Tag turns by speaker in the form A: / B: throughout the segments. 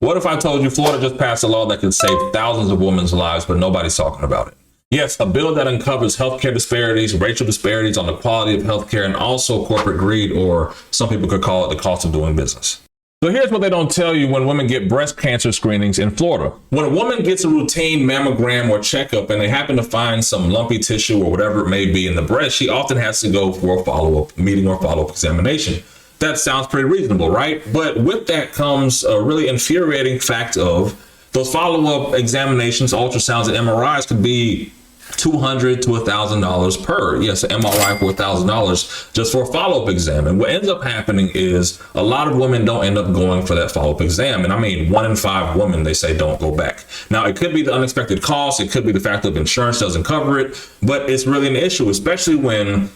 A: What if I told you Florida just passed a law that could save thousands of women's lives, but nobody's talking about it? Yes, a bill that uncovers healthcare disparities, racial disparities on the quality of healthcare, and also corporate greed, or some people could call it the cost of doing business. So here's what they don't tell you when women get breast cancer screenings in Florida. When a woman gets a routine mammogram or checkup and they happen to find some lumpy tissue or whatever it may be in the breast, she often has to go for a follow-up meeting or follow-up examination. That sounds pretty reasonable, right? But with that comes a really infuriating fact of those follow-up examinations, ultrasounds, and MRIs could be $200 to $1,000 per. Yes, an MRI for $1,000 just for a follow-up exam. And what ends up happening is a lot of women don't end up going for that follow-up exam. And I mean, 1 in 5 women, they say, don't go back. Now, it could be the unexpected cost. It could be the fact that insurance doesn't cover it. But it's really an issue, especially when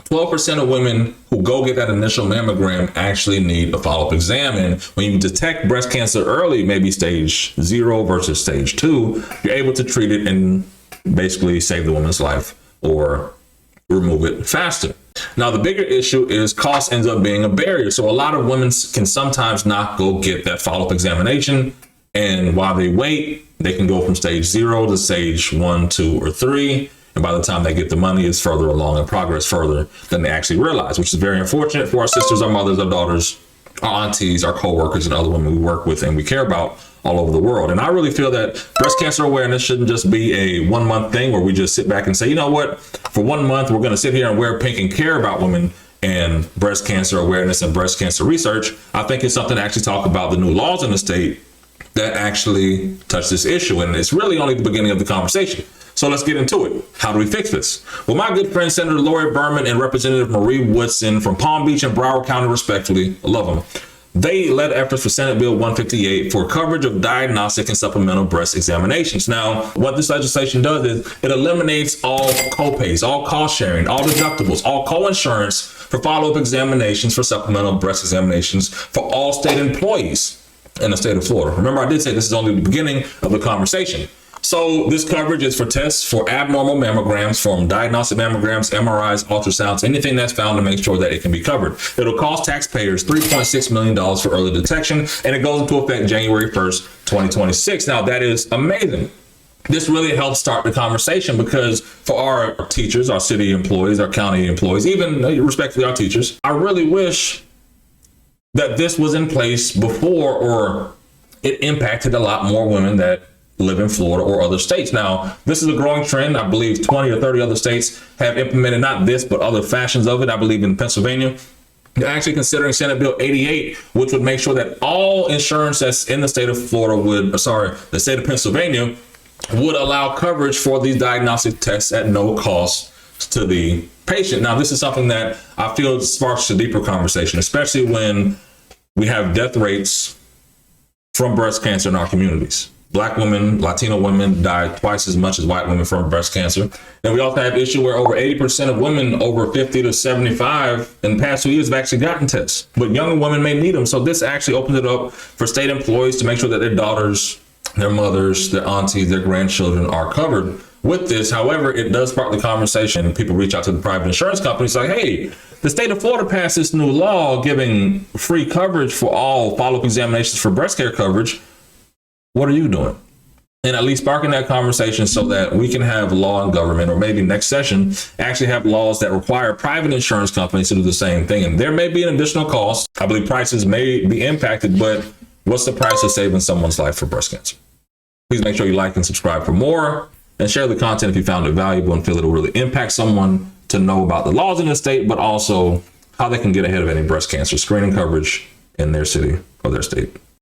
A: 12% of women who go get that initial mammogram actually need a follow-up exam. And when you detect breast cancer early, maybe stage 0 versus stage 2, you're able to treat it and basically save the woman's life or remove it faster. Now, the bigger issue is cost ends up being a barrier. So a lot of women can sometimes not go get that follow-up examination. And while they wait, they can go from stage 0 to stage 1, 2, or 3. And by the time they get the money, it's further along in progress, further than they actually realize, which is very unfortunate for our sisters, our mothers, our daughters, our aunties, our coworkers, and other women we work with and we care about all over the world. And I really feel that breast cancer awareness shouldn't just be a 1-month thing where we just sit back and say, you know what, for 1 month, we're going to sit here and wear pink and care about women and breast cancer awareness and breast cancer research. I think it's something to actually talk about the new laws in the state that actually touch this issue. And it's really only the beginning of the conversation. So let's get into it. How do we fix this? Well, my good friend, Senator Lori Berman and Representative Marie Woodson from Palm Beach and Broward County, respectively, I love them. They led efforts for Senate Bill 158 for coverage of diagnostic and supplemental breast examinations. Now, what this legislation does is it eliminates all copays, all cost sharing, all deductibles, all co-insurance for follow-up examinations for supplemental breast examinations for all state employees in the state of Florida. Remember, I did say this is only the beginning of the conversation. So this coverage is for tests for abnormal mammograms, from diagnostic mammograms, MRIs, ultrasounds, anything that's found to make sure that it can be covered. It'll cost taxpayers $3.6 million for early detection, and it goes into effect January 1st, 2026. Now, that is amazing. This really helps start the conversation because for our teachers, our city employees, our county employees, even respectfully our teachers, I really wish that this was in place before, or it impacted a lot more women that live in Florida or other states. Now, this is a growing trend. I believe 20 or 30 other states have implemented not this, but other fashions of it. I believe in Pennsylvania, they're actually considering Senate Bill 88, which would make sure that all insurance that's in the state of Florida the state of Pennsylvania would allow coverage for these diagnostic tests at no cost to the patient. Now, this is something that I feel sparks a deeper conversation, especially when we have death rates from breast cancer in our communities. Black women, Latino women die twice as much as white women from breast cancer. And we also have issue where over 80% of women over 50 to 75 in the past 2 years have actually gotten tests, but younger women may need them. So this actually opens it up for state employees to make sure that their daughters, their mothers, their aunties, their grandchildren are covered with this. However, it does spark the conversation, and people reach out to the private insurance companies like, hey, the state of Florida passed this new law giving free coverage for all follow-up examinations for breast care coverage. What are you doing? And at least sparking that conversation so that we can have law in government, or maybe next session, actually have laws that require private insurance companies to do the same thing. And there may be an additional cost. I believe prices may be impacted, but what's the price of saving someone's life for breast cancer? Please make sure you like and subscribe for more, and share the content if you found it valuable and feel it will really impact someone to know about the laws in the state, but also how they can get ahead of any breast cancer screening coverage in their city or their state.